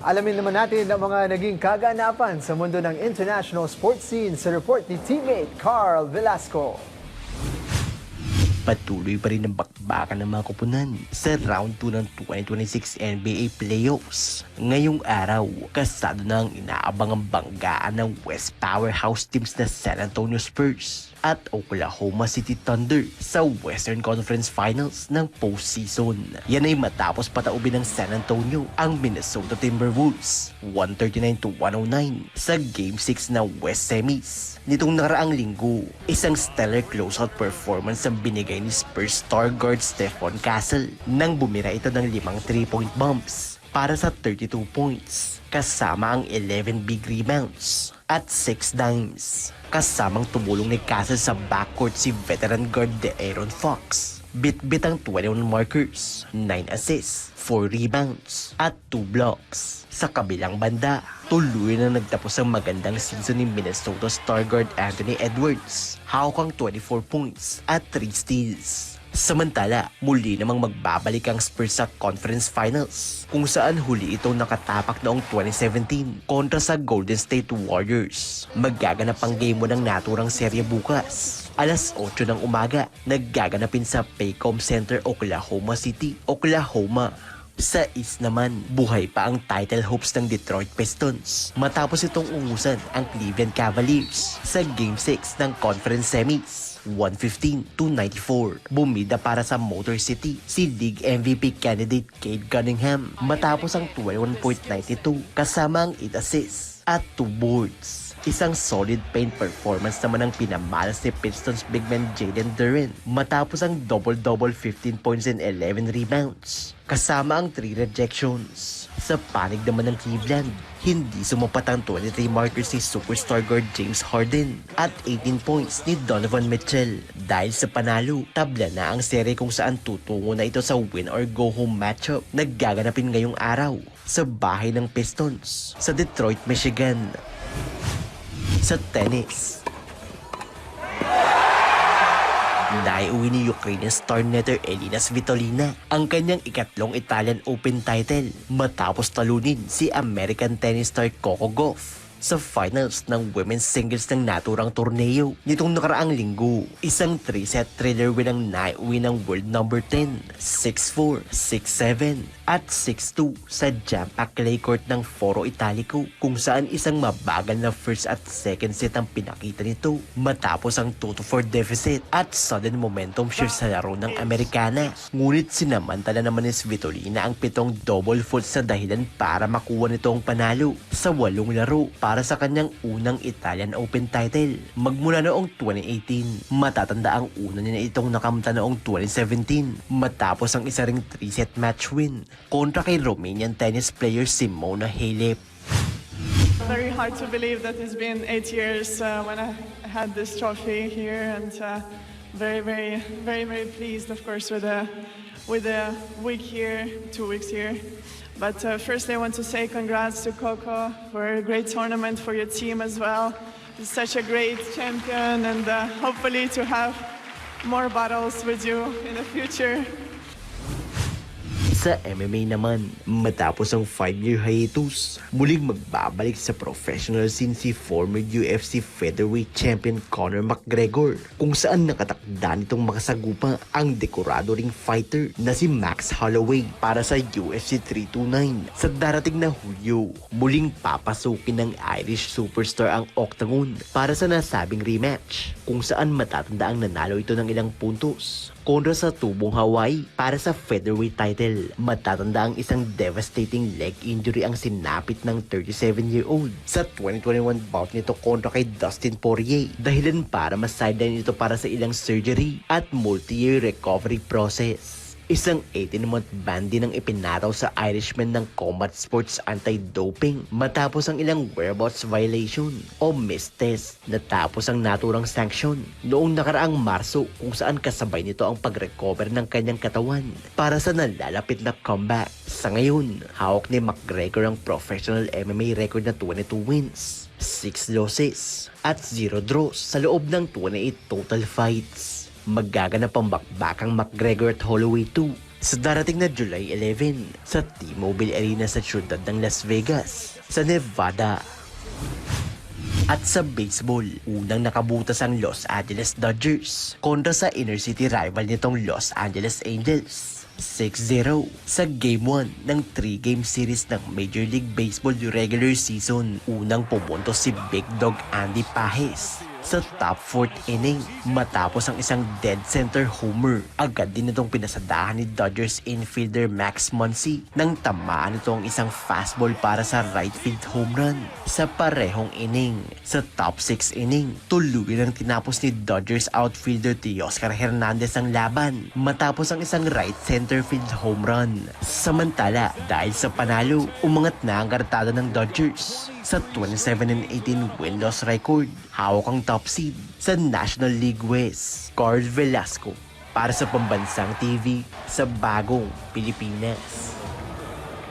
Alamin naman natin ang mga naging kaganapan sa mundo ng international sports scene sa report ni teammate Carl Velasco. Patuloy pa rin ang bakbakan ng mga kupunan sa round 2 ng 2026 NBA Playoffs. Ngayong araw, kasado na ang inaabangang banggaan ng West Powerhouse teams na San Antonio Spurs at Oklahoma City Thunder sa Western Conference Finals ng postseason. Yan ay matapos pataubin ng San Antonio ang Minnesota Timberwolves 139-109 sa Game 6 ng West Semis. Nitong nakaraang linggo, isang stellar closeout performance ang binigay ni Spurs star guard Stephon Castle nang bumira ito ng 5 3-point bombs para sa 32 points kasama ang 11 big rebounds at 6 dimes. Kasamang tumulong ni Castle sa backcourt si veteran guard De'Aaron Fox. Bit-bit ang 21 markers, 9 assists, 4 rebounds at 2 blocks. Sa kabilang banda, tuloy na nagtapos ang magandang season ni Minnesota star guard Anthony Edwards. Hawak ang 24 points at 3 steals. Samantala, muli namang magbabalik ang Spurs sa Conference Finals kung saan huli itong nakatapak noong 2017 kontra sa Golden State Warriors. Maggaganap ang game 1 ng naturang serye bukas. Alas 8 ng umaga, naggaganapin sa Paycom Center, Oklahoma City, Oklahoma. Sa East naman, buhay pa ang title hopes ng Detroit Pistons matapos itong ungusan ang Cleveland Cavaliers sa Game 6 ng Conference Semis. 115-94. Bumida para sa Motor City si League MVP candidate Cade Cunningham matapos ang 21.92 kasama ang 8 assists at 2 boards. Isang solid paint performance naman ang pinamalas ni Pistons big man Jalen Duren matapos ang double-double 15 points and 11 rebounds kasama ang 3 rejections. Sa panig naman ng Cleveland, hindi sumapat ang 23 markers ni superstar guard James Harden at 18 points ni Donovan Mitchell. Dahil sa panalo, tabla na ang serye kung saan tutungo na ito sa win or go home matchup na gaganapin ngayong araw sa bahay ng Pistons sa Detroit, Michigan. Sa tennis, naiuwi ni Ukrainian star netter Elina Svitolina ang kanyang ikatlong Italian Open title matapos talunin si American tennis star Coco Gauff sa finals ng women's singles ng naturang torneo nitong nakaraang linggo. Isang 3-set thriller win ang naiuwi ng world number 10, 6-4, 6-7 at 6-2 sa jam-packed clay court ng Foro Italico kung saan isang mabagal na first at second set ang pinakita nito matapos ang 2-4 deficit at sudden momentum shift sa laro ng Amerikana. Ngunit sinamantala naman ni Svitolina ang 7 double faults sa dahilan para makuha nito ang panalo sa 8 laro para sa kanyang unang Italian Open title. Magmula noong 2018, matatanda ang una niya itong nakamta noong 2017 matapos ang isa ring 3-set match win kontra kay Romanian tennis player Simona Halep. Very hard to believe that it's been 8 years when I had this trophy here, and very pleased, of course, with the week here, 2 weeks here. But first, I want to say congrats to Coco for a great tournament, for your team as well. He's such a great champion, and hopefully to have more battles with you in the future. Sa MMA naman, matapos ang 5-year hiatus, muling magbabalik sa professional scene si former UFC featherweight champion Conor McGregor, kung saan nakatakda nitong makasagupa ang dekorado ring fighter na si Max Holloway para sa UFC 329 sa darating na Hulyo. Muling papasukin ng Irish superstar ang Octagon para sa nasabing rematch, kung saan matatanda ang nanalo ito ng ilang puntos kontra sa tubong Hawaii para sa featherweight title. Matatanda ang isang devastating leg injury ang sinapit ng 37-year-old sa 2021 bout nito kontra kay Dustin Poirier, dahilan para ma-sideline ito para sa ilang surgery at multi-year recovery process. Isang 18-month ban din ang ipinaraw sa Irishman ng Combat Sports Anti-Doping matapos ang ilang whereabouts violation o missed test. Natapos ang naturang sanction noong nakaraang Marso kung saan kasabay nito ang pag-recover ng kanyang katawan para sa nalalapit na comeback. Sa ngayon, hawak ni McGregor ang professional MMA record na 22 wins, 6 losses at 0 draws sa loob ng 28 total fights. Maggaganap ang bakbakang McGregor at Holloway 2 sa darating na July 11 sa T-Mobile Arena sa siyudad ng Las Vegas, sa Nevada. At sa baseball, unang nakabutas ang Los Angeles Dodgers kontra sa inner city rival nitong Los Angeles Angels. 6-0 sa Game 1 ng 3-game series ng Major League Baseball regular season. Unang pumunto si Big Dog Andy Pajes sa top 4th inning matapos ang isang dead center homer. Agad din itong pinasadahan ni Dodgers infielder Max Muncy nang tamaan ito ang isang fastball para sa right field home run sa parehong inning. Sa top 6 inning, tuluyan ang tinapos ni Dodgers outfielder Teoscar Hernandez ang laban matapos ang isang right center field home run. Samantala, dahil sa panalo, umangat na ang kartada ng Dodgers sa 27-18 win-loss record. Hawak ang top seed sa National League West. Carl Velasco para sa Pambansang TV sa Bagong Pilipinas.